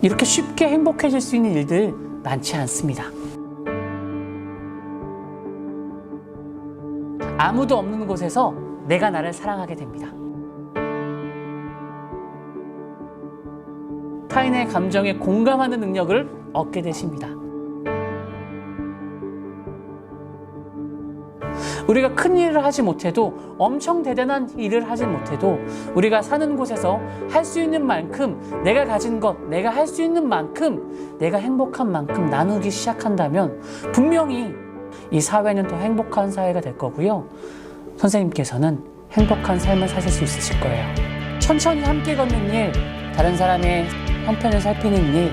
이렇게 쉽게 행복해질 수 있는 일들 많지 않습니다. 아무도 없는 곳에서 내가 나를 사랑하게 됩니다. 타인의 감정에 공감하는 능력을 얻게 되십니다. 우리가 큰 일을 하지 못해도, 엄청 대단한 일을 하지 못해도 우리가 사는 곳에서 할 수 있는 만큼, 내가 가진 것, 내가 할 수 있는 만큼, 내가 행복한 만큼 나누기 시작한다면 분명히 이 사회는 더 행복한 사회가 될 거고요. 선생님께서는 행복한 삶을 사실 수 있으실 거예요. 천천히 함께 걷는 일, 다른 사람의 형편을 살피는 일,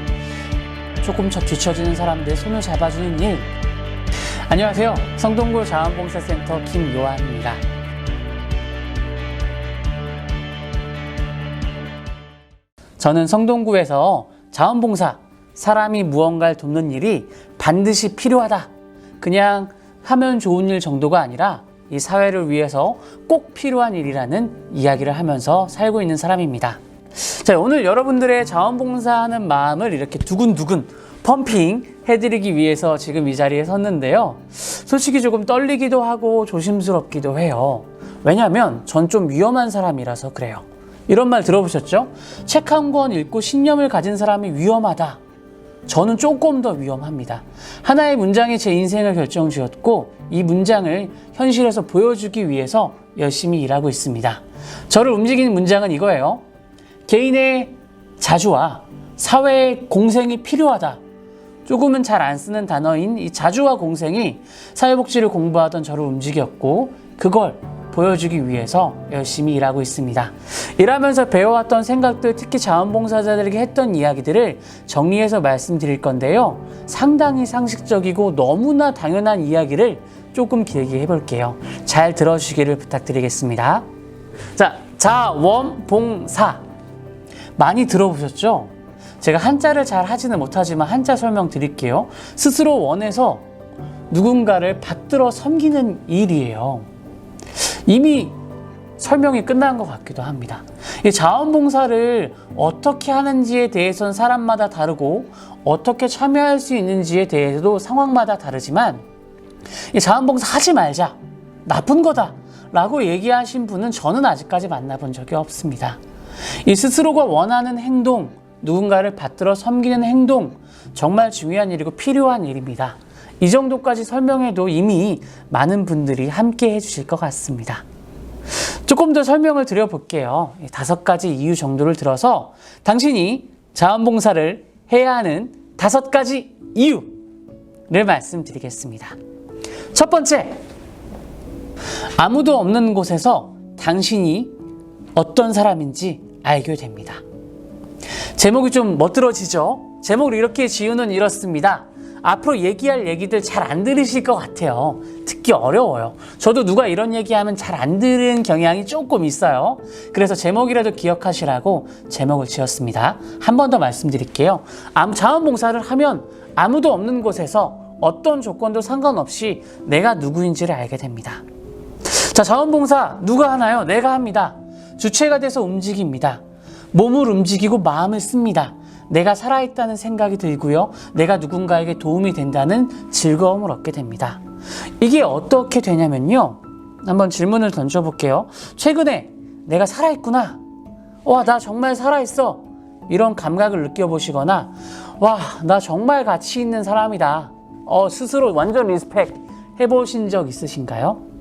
조금 뒤처지는 사람들 손을 잡아주는 일. 안녕하세요. 성동구 자원봉사센터 김요한입니다. 저는 성동구에서 자원봉사, 사람이 무언가를 돕는 일이 반드시 필요하다, 그냥 하면 좋은 일 정도가 아니라 이 사회를 위해서 꼭 필요한 일이라는 이야기를 하면서 살고 있는 사람입니다. 자, 오늘 여러분들의 자원봉사하는 마음을 이렇게 두근두근 펌핑 해드리기 위해서 지금 이 자리에 섰는데요. 솔직히 조금 떨리기도 하고 조심스럽기도 해요. 왜냐하면 전 좀 위험한 사람이라서 그래요. 이런 말 들어보셨죠? 책 한 권 읽고 신념을 가진 사람이 위험하다. 저는 조금 더 위험합니다. 하나의 문장이 제 인생을 결정지었고 이 문장을 현실에서 보여주기 위해서 열심히 일하고 있습니다. 저를 움직이는 문장은 이거예요. 개인의 자주와 사회의 공생이 필요하다. 조금은 잘 안 쓰는 단어인 이 자주와 공생이 사회복지를 공부하던 저를 움직였고, 그걸 보여주기 위해서 열심히 일하고 있습니다. 일하면서 배워왔던 생각들, 특히 자원봉사자들에게 했던 이야기들을 정리해서 말씀드릴 건데요. 상당히 상식적이고 너무나 당연한 이야기를 조금 길게 해볼게요. 잘 들어주시기를 부탁드리겠습니다. 자, 자원봉사 많이 들어보셨죠? 제가 한자를 잘 하지는 못하지만 한자 설명 드릴게요. 스스로 원해서 누군가를 받들어 섬기는 일이에요. 이미 설명이 끝난 것 같기도 합니다. 이 자원봉사를 어떻게 하는지에 대해서는 사람마다 다르고, 어떻게 참여할 수 있는지에 대해서도 상황마다 다르지만, 이 자원봉사 하지 말자, 나쁜 거다 라고 얘기하신 분은 저는 아직까지 만나본 적이 없습니다. 이 스스로가 원하는 행동, 누군가를 받들어 섬기는 행동, 정말 중요한 일이고 필요한 일입니다. 이 정도까지 설명해도 이미 많은 분들이 함께 해주실 것 같습니다. 조금 더 설명을 드려볼게요. 5가지 이유 정도를 들어서 당신이 자원봉사를 해야 하는 5가지 이유를 말씀드리겠습니다. 첫 번째, 아무도 없는 곳에서 당신이 어떤 사람인지 알게 됩니다. 제목이 좀 멋들어지죠? 제목을 이렇게 지으는 이렇습니다. 앞으로 얘기할 얘기들 잘 안 들으실 것 같아요. 듣기 어려워요. 저도 누가 이런 얘기하면 잘 안 들은 경향이 조금 있어요. 그래서 제목이라도 기억하시라고 제목을 지었습니다. 한 번 더 말씀드릴게요. 자원봉사를 하면 아무도 없는 곳에서 어떤 조건도 상관없이 내가 누구인지를 알게 됩니다. 자, 자원봉사 누가 하나요? 내가 합니다. 주체가 돼서 움직입니다. 몸을 움직이고 마음을 씁니다. 내가 살아있다는 생각이 들고요. 내가 누군가에게 도움이 된다는 즐거움을 얻게 됩니다. 이게 어떻게 되냐면요. 한번 질문을 던져볼게요. 최근에 내가 살아있구나. 와, 나 정말 살아있어. 이런 감각을 느껴보시거나, 와, 나 정말 가치 있는 사람이다. 스스로 완전 리스펙 해보신 적 있으신가요?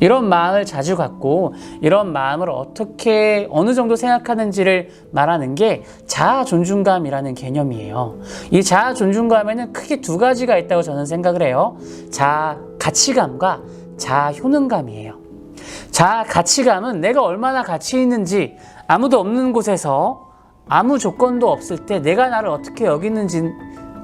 이런 마음을 자주 갖고 이런 마음을 어떻게 어느 정도 생각하는지를 말하는 게 자아 존중감이라는 개념이에요. 이 자아 존중감에는 크게 2가지가 있다고 저는 생각을 해요. 자아 가치감과 자아 효능감이에요. 자아 가치감은 내가 얼마나 가치 있는지, 아무도 없는 곳에서 아무 조건도 없을 때 내가 나를 어떻게 여기는지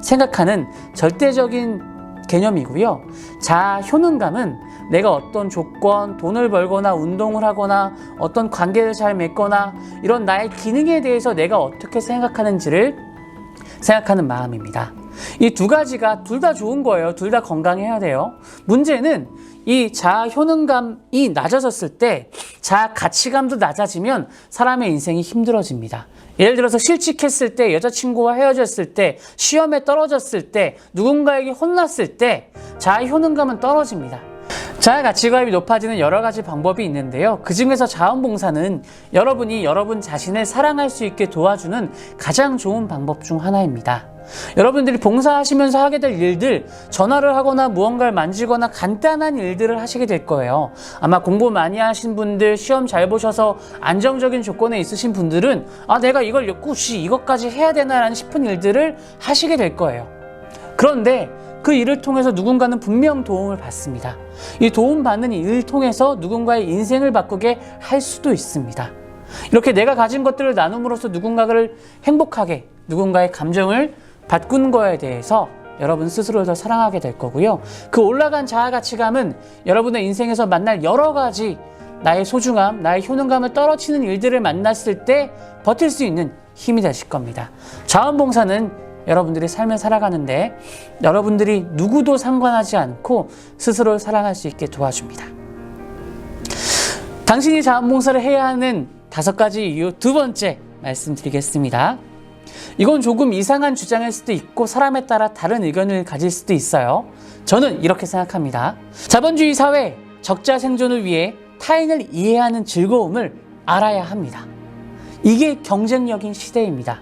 생각하는 절대적인 개념이고요. 자아 효능감은 내가 어떤 조건, 돈을 벌거나 운동을 하거나 어떤 관계를 잘 맺거나 이런 나의 기능에 대해서 내가 어떻게 생각하는지를 생각하는 마음입니다. 이 2가지가 둘 다 좋은 거예요. 둘 다 건강해야 돼요. 문제는 이 자아 효능감이 낮아졌을 때 자아 가치감도 낮아지면 사람의 인생이 힘들어집니다. 예를 들어서 실직했을 때, 여자친구와 헤어졌을 때, 시험에 떨어졌을 때, 누군가에게 혼났을 때 자아 효능감은 떨어집니다. 자아 가치관이 높아지는 여러 가지 방법이 있는데요. 그 중에서 자원봉사는 여러분이 여러분 자신을 사랑할 수 있게 도와주는 가장 좋은 방법 중 하나입니다. 여러분들이 봉사하시면서 하게 될 일들, 전화를 하거나 무언가를 만지거나 간단한 일들을 하시게 될 거예요. 아마 공부 많이 하신 분들, 시험 잘 보셔서 안정적인 조건에 있으신 분들은 내가 이걸 굳이 이것까지 해야 되나 싶은 일들을 하시게 될 거예요. 그런데 그 일을 통해서 누군가는 분명 도움을 받습니다. 이 도움받는 일을 통해서 누군가의 인생을 바꾸게 할 수도 있습니다. 이렇게 내가 가진 것들을 나눔으로써 누군가를 행복하게, 누군가의 감정을 바꾼 거에 대해서 여러분 스스로를 더 사랑하게 될 거고요. 그 올라간 자아 가치감은 여러분의 인생에서 만날 여러 가지 나의 소중함, 나의 효능감을 떨어뜨리는 일들을 만났을 때 버틸 수 있는 힘이 되실 겁니다. 자원봉사는 여러분들이 삶을 살아가는데 여러분들이 누구도 상관하지 않고 스스로를 사랑할 수 있게 도와줍니다. 당신이 자원봉사를 해야 하는 5가지 이유, 2번째 말씀드리겠습니다. 이건 조금 이상한 주장일 수도 있고 사람에 따라 다른 의견을 가질 수도 있어요. 저는 이렇게 생각합니다. 자본주의 사회, 적자 생존을 위해 타인을 이해하는 즐거움을 알아야 합니다. 이게 경쟁력인 시대입니다.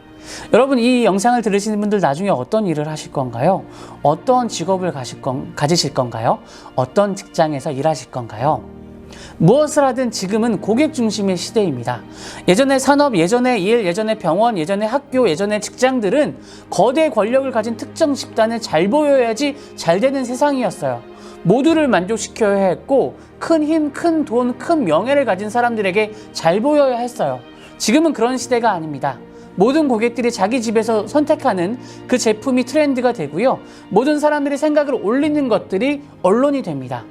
여러분, 이 영상을 들으시는 분들 나중에 어떤 일을 하실 건가요? 어떤 직업을 가지실 건가요? 어떤 직장에서 일하실 건가요? 무엇을 하든 지금은 고객 중심의 시대입니다. 예전의 산업, 예전의 일, 예전의 병원, 예전의 학교, 예전의 직장들은 거대 권력을 가진 특정 집단을 잘 보여야지 잘 되는 세상이었어요. 모두를 만족시켜야 했고 큰 힘, 큰 돈, 큰 명예를 가진 사람들에게 잘 보여야 했어요. 지금은 그런 시대가 아닙니다. 모든 고객들이 자기 집에서 선택하는 그 제품이 트렌드가 되고요. 모든 사람들이 생각을 올리는 것들이 언론이 됩니다.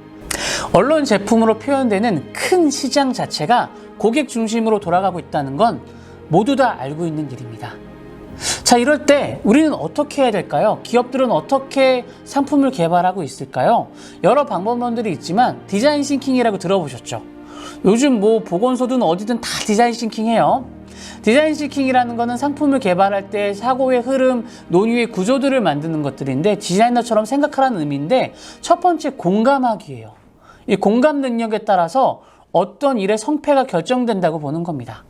언론 제품으로 표현되는 큰 시장 자체가 고객 중심으로 돌아가고 있다는 건 모두 다 알고 있는 일입니다. 자, 이럴 때 우리는 어떻게 해야 될까요? 기업들은 어떻게 상품을 개발하고 있을까요? 여러 방법론들이 있지만 디자인 싱킹이라고 들어보셨죠? 요즘 보건소든 어디든 다 디자인 싱킹해요. 디자인 싱킹이라는 거는 상품을 개발할 때 사고의 흐름, 논의의 구조들을 만드는 것들인데 디자이너처럼 생각하라는 의미인데 첫 번째 공감하기예요. 이 공감 능력에 따라서 어떤 일의 성패가 결정된다고 보는 겁니다.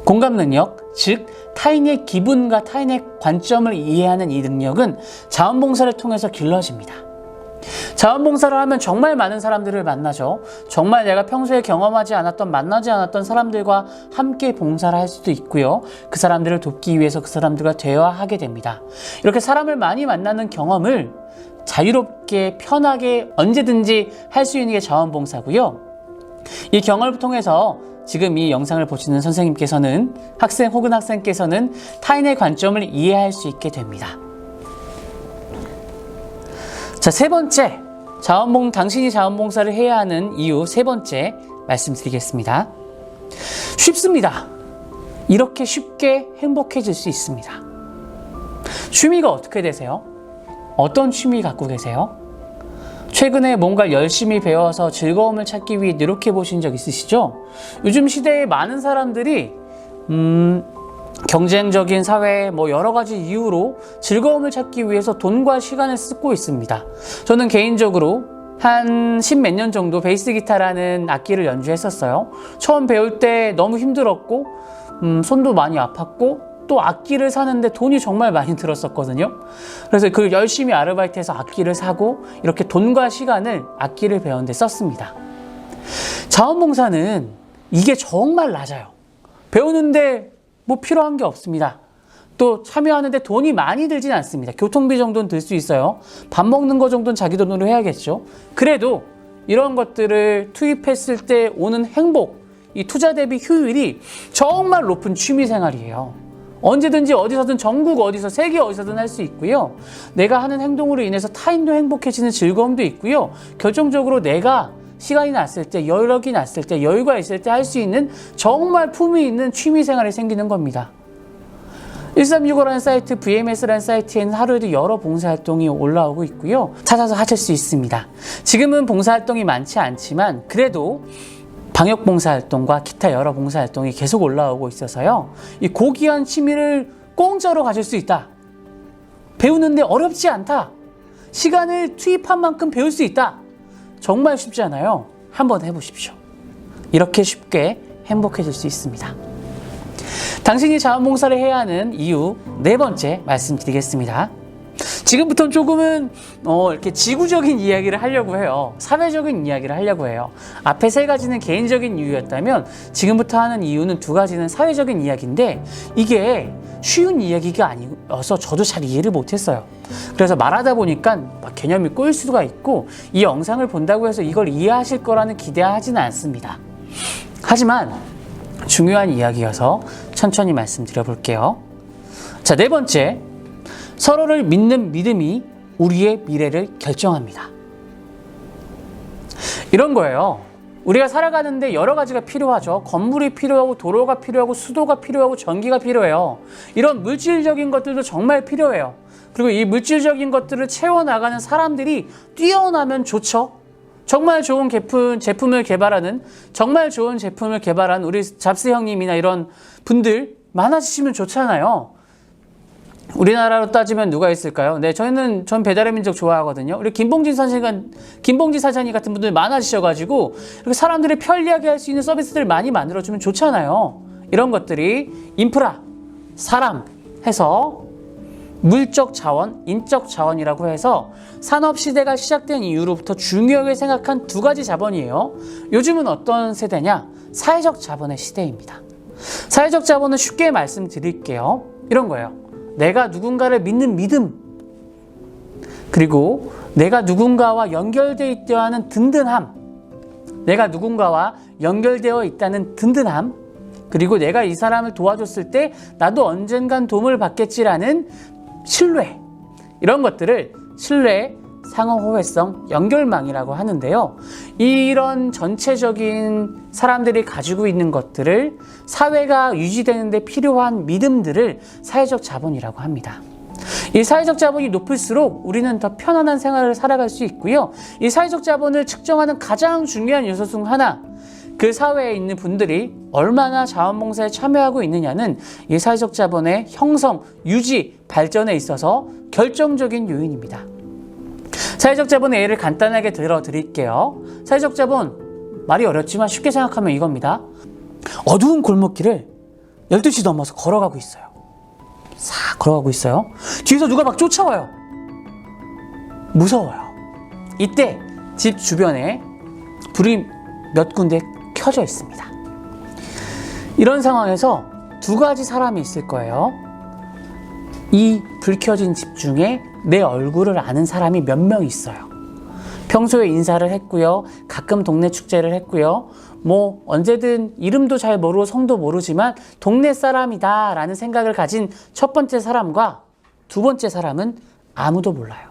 공감 능력, 즉 타인의 기분과 타인의 관점을 이해하는 이 능력은 자원봉사를 통해서 길러집니다. 자원봉사를 하면 정말 많은 사람들을 만나죠. 정말 내가 평소에 경험하지 않았던, 만나지 않았던 사람들과 함께 봉사를 할 수도 있고요. 그 사람들을 돕기 위해서 그 사람들과 대화하게 됩니다. 이렇게 사람을 많이 만나는 경험을 자유롭게 편하게 언제든지 할 수 있는 게 자원봉사고요. 이 경험을 통해서 지금 이 영상을 보시는 선생님께서는, 학생 혹은 학생께서는 타인의 관점을 이해할 수 있게 됩니다. 자, 3번째, 당신이 자원봉사를 해야 하는 이유 3번째 말씀드리겠습니다. 쉽습니다. 이렇게 쉽게 행복해질 수 있습니다. 취미가 어떻게 되세요? 어떤 취미 갖고 계세요? 최근에 뭔가 열심히 배워서 즐거움을 찾기 위해 노력해 보신 적 있으시죠? 요즘 시대에 많은 사람들이 경쟁적인 사회, 여러 가지 이유로 즐거움을 찾기 위해서 돈과 시간을 쓰고 있습니다. 저는 개인적으로 한 10몇 년 정도 베이스 기타라는 악기를 연주했었어요. 처음 배울 때 너무 힘들었고 손도 많이 아팠고 또 악기를 사는데 돈이 정말 많이 들었었거든요. 그래서 그 열심히 아르바이트해서 악기를 사고 이렇게 돈과 시간을 악기를 배우는 데 썼습니다. 자원봉사는 이게 정말 낮아요. 배우는데 필요한 게 없습니다. 또 참여하는데 돈이 많이 들진 않습니다. 교통비 정도는 들 수 있어요. 밥 먹는 거 정도는 자기 돈으로 해야겠죠. 그래도 이런 것들을 투입했을 때 오는 행복, 이 투자 대비 효율이 정말 높은 취미 생활이에요. 언제든지 어디서든 전국 어디서 세계 어디서든 할 수 있고요. 내가 하는 행동으로 인해서 타인도 행복해지는 즐거움도 있고요. 결정적으로 내가 시간이 났을 때, 여력이 났을 때, 여유가 있을 때 할 수 있는 정말 품위 있는 취미 생활이 생기는 겁니다. 1365라는 사이트, VMS라는 사이트에는 하루에도 여러 봉사활동이 올라오고 있고요. 찾아서 하실 수 있습니다. 지금은 봉사활동이 많지 않지만 그래도 방역봉사활동과 기타 여러 봉사활동이 계속 올라오고 있어서요. 이 고귀한 취미를 공짜로 가질 수 있다. 배우는데 어렵지 않다. 시간을 투입한 만큼 배울 수 있다. 정말 쉽지 않아요. 한번 해보십시오. 이렇게 쉽게 행복해질 수 있습니다. 당신이 자원봉사를 해야 하는 이유 4번째 말씀드리겠습니다. 지금부터는 조금은 이렇게 지구적인 이야기를 하려고 해요. 사회적인 이야기를 하려고 해요. 앞에 3가지는 개인적인 이유였다면 지금부터 하는 이유는 2가지는 사회적인 이야기인데 이게 쉬운 이야기가 아니어서 저도 잘 이해를 못했어요. 그래서 말하다 보니까 막 개념이 꼬일 수가 있고 이 영상을 본다고 해서 이걸 이해하실 거라는 기대하지는 않습니다. 하지만 중요한 이야기여서 천천히 말씀드려 볼게요. 자, 4번째, 서로를 믿는 믿음이 우리의 미래를 결정합니다. 이런 거예요. 우리가 살아가는데 여러 가지가 필요하죠. 건물이 필요하고 도로가 필요하고 수도가 필요하고 전기가 필요해요. 이런 물질적인 것들도 정말 필요해요. 그리고 이 물질적인 것들을 채워나가는 사람들이 뛰어나면 좋죠. 정말 좋은 제품을 개발하는 우리 잡스 형님이나 이런 분들 많아지시면 좋잖아요. 우리나라로 따지면 누가 있을까요? 네, 전 배달의 민족 좋아하거든요. 우리 김봉지 사장님 같은 분들 많아지셔가지고 이렇게 사람들이 편리하게 할 수 있는 서비스들 많이 만들어주면 좋잖아요. 이런 것들이 인프라, 사람 해서 물적 자원, 인적 자원이라고 해서 산업시대가 시작된 이후로부터 중요하게 생각한 2가지 자본이에요. 요즘은 어떤 세대냐? 사회적 자본의 시대입니다. 사회적 자본은 쉽게 말씀드릴게요. 이런 거예요. 내가 누군가를 믿는 믿음, 그리고 내가 누군가와 연결되어 있다는 든든함, 그리고 내가 이 사람을 도와줬을 때 나도 언젠간 도움을 받겠지라는 신뢰, 이런 것들을 신뢰, 상호호회성, 연결망이라고 하는데요. 이런 전체적인 사람들이 가지고 있는 것들을 사회가 유지되는 데 필요한 믿음들을 사회적 자본이라고 합니다. 이 사회적 자본이 높을수록 우리는 더 편안한 생활을 살아갈 수 있고요. 이 사회적 자본을 측정하는 가장 중요한 요소 중 하나, 그 사회에 있는 분들이 얼마나 자원봉사에 참여하고 있느냐는 이 사회적 자본의 형성, 유지, 발전에 있어서 결정적인 요인입니다. 사회적 자본의 예를 간단하게 들어드릴게요. 사회적 자본, 말이 어렵지만 쉽게 생각하면 이겁니다. 어두운 골목길을 12시 넘어서 걸어가고 있어요. 뒤에서 누가 막 쫓아와요. 무서워요. 이때 집 주변에 불이 몇 군데 켜져 있습니다. 이런 상황에서 2가지 사람이 있을 거예요. 이 불 켜진 집 중에 내 얼굴을 아는 사람이 몇 명 있어요. 평소에 인사를 했고요. 가끔 동네 축제를 했고요. 언제든 이름도 잘 모르고 성도 모르지만 동네 사람이다 라는 생각을 가진 첫 번째 사람과 2번째 사람은 아무도 몰라요.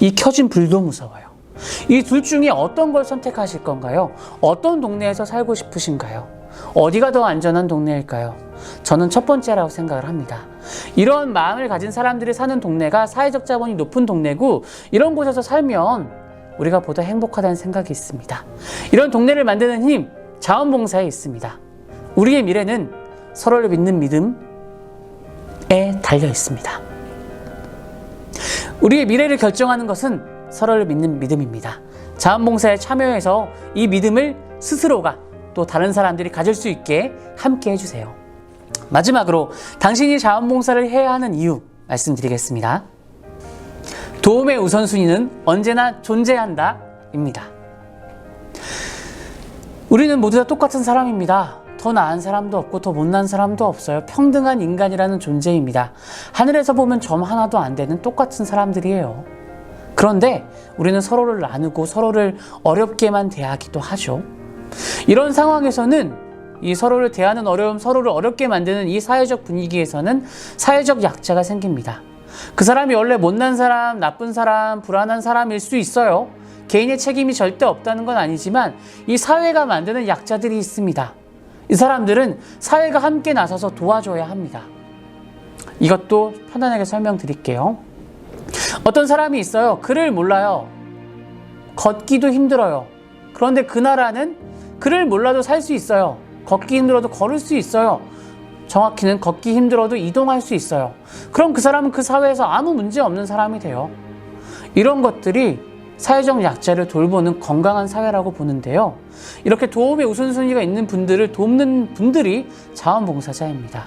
이 켜진 불도 무서워요. 이 둘 중에 어떤 걸 선택하실 건가요? 어떤 동네에서 살고 싶으신가요? 어디가 더 안전한 동네일까요? 저는 첫 번째라고 생각을 합니다. 이런 마음을 가진 사람들이 사는 동네가 사회적 자본이 높은 동네고, 이런 곳에서 살면 우리가 보다 행복하다는 생각이 있습니다. 이런 동네를 만드는 힘, 자원봉사에 있습니다. 우리의 미래는 서로를 믿는 믿음에 달려 있습니다. 우리의 미래를 결정하는 것은 서로를 믿는 믿음입니다. 자원봉사에 참여해서 이 믿음을 스스로가 또 다른 사람들이 가질 수 있게 함께 해주세요. 마지막으로 당신이 자원봉사를 해야 하는 이유 말씀드리겠습니다. 도움의 우선순위는 언제나 존재한다 입니다. 우리는 모두 다 똑같은 사람입니다. 더 나은 사람도 없고 더 못난 사람도 없어요. 평등한 인간이라는 존재입니다. 하늘에서 보면 점 하나도 안 되는 똑같은 사람들이에요. 그런데 우리는 서로를 나누고 서로를 어렵게만 대하기도 하죠. 이런 상황에서는 이 서로를 대하는 어려움, 서로를 어렵게 만드는 이 사회적 분위기에서는 사회적 약자가 생깁니다. 그 사람이 원래 못난 사람, 나쁜 사람, 불안한 사람일 수 있어요. 개인의 책임이 절대 없다는 건 아니지만 이 사회가 만드는 약자들이 있습니다. 이 사람들은 사회가 함께 나서서 도와줘야 합니다. 이것도 편안하게 설명드릴게요. 어떤 사람이 있어요. 글을 몰라요. 걷기도 힘들어요. 그런데 그 나라는 글을 몰라도 살 수 있어요. 걷기 힘들어도 걸을 수 있어요. 정확히는 걷기 힘들어도 이동할 수 있어요. 그럼 그 사람은 그 사회에서 아무 문제 없는 사람이 돼요. 이런 것들이 사회적 약자를 돌보는 건강한 사회라고 보는데요. 이렇게 도움의 우선순위가 있는 분들을 돕는 분들이 자원봉사자입니다.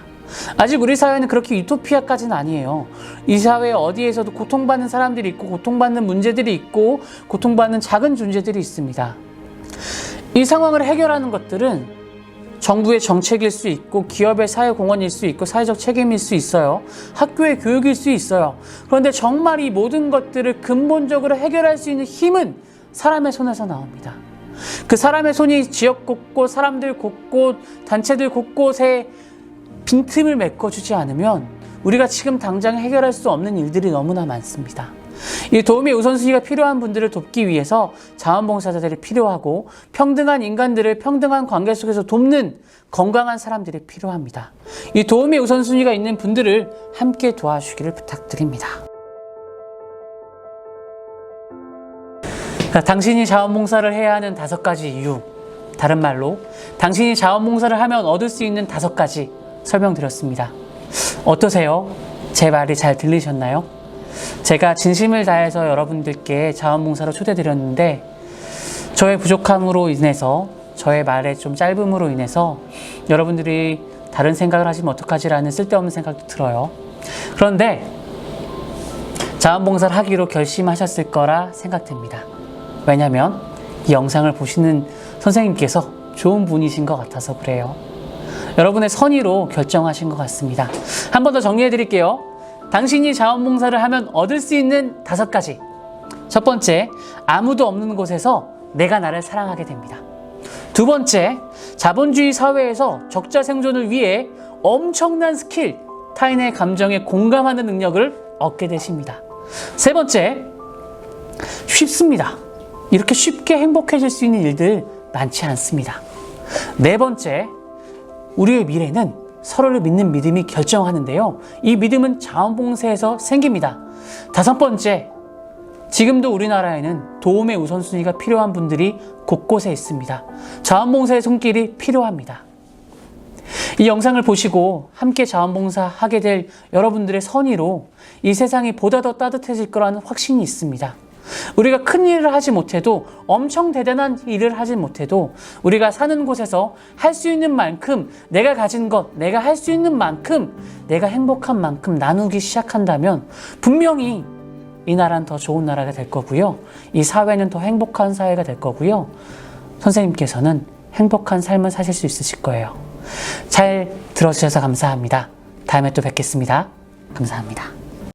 아직 우리 사회는 그렇게 유토피아까지는 아니에요. 이 사회 어디에서도 고통받는 사람들이 있고 고통받는 문제들이 있고 고통받는 작은 존재들이 있습니다. 이 상황을 해결하는 것들은 정부의 정책일 수 있고 기업의 사회공헌일 수 있고 사회적 책임일 수 있어요. 학교의 교육일 수 있어요. 그런데 정말 이 모든 것들을 근본적으로 해결할 수 있는 힘은 사람의 손에서 나옵니다. 그 사람의 손이 지역 곳곳, 사람들 곳곳, 단체들 곳곳에 빈틈을 메꿔주지 않으면 우리가 지금 당장 해결할 수 없는 일들이 너무나 많습니다. 이 도움의 우선순위가 필요한 분들을 돕기 위해서 자원봉사자들이 필요하고 평등한 인간들을 평등한 관계 속에서 돕는 건강한 사람들이 필요합니다. 이 도움의 우선순위가 있는 분들을 함께 도와주기를 부탁드립니다. 당신이 자원봉사를 해야 하는 5가지 이유, 다른 말로 당신이 자원봉사를 하면 얻을 수 있는 5가지 설명드렸습니다. 어떠세요? 제 말이 잘 들리셨나요? 제가 진심을 다해서 여러분들께 자원봉사로 초대드렸는데 저의 부족함으로 인해서 저의 말의 좀 짧음으로 인해서 여러분들이 다른 생각을 하시면 어떡하지라는 쓸데없는 생각도 들어요. 그런데 자원봉사를 하기로 결심하셨을 거라 생각됩니다. 왜냐하면 이 영상을 보시는 선생님께서 좋은 분이신 것 같아서 그래요. 여러분의 선의로 결정하신 것 같습니다. 한 번 더 정리해 드릴게요. 당신이 자원봉사를 하면 얻을 수 있는 5가지. 첫 번째, 아무도 없는 곳에서 내가 나를 사랑하게 됩니다. 두 번째, 자본주의 사회에서 적자 생존을 위해 엄청난 스킬, 타인의 감정에 공감하는 능력을 얻게 되십니다. 세 번째, 쉽습니다. 이렇게 쉽게 행복해질 수 있는 일들 많지 않습니다. 네 번째, 우리의 미래는 서로를 믿는 믿음이 결정하는데요. 이 믿음은 자원봉사에서 생깁니다. 5번째, 지금도 우리나라에는 도움의 우선순위가 필요한 분들이 곳곳에 있습니다. 자원봉사의 손길이 필요합니다. 이 영상을 보시고 함께 자원봉사 하게 될 여러분들의 선의로 이 세상이 보다 더 따뜻해질 거라는 확신이 있습니다. 우리가 큰 일을 하지 못해도, 엄청 대단한 일을 하지 못해도 우리가 사는 곳에서 할 수 있는 만큼, 내가 가진 것, 내가 할 수 있는 만큼, 내가 행복한 만큼 나누기 시작한다면 분명히 이 나라는 더 좋은 나라가 될 거고요. 이 사회는 더 행복한 사회가 될 거고요. 선생님께서는 행복한 삶을 사실 수 있으실 거예요. 잘 들어주셔서 감사합니다. 다음에 또 뵙겠습니다. 감사합니다.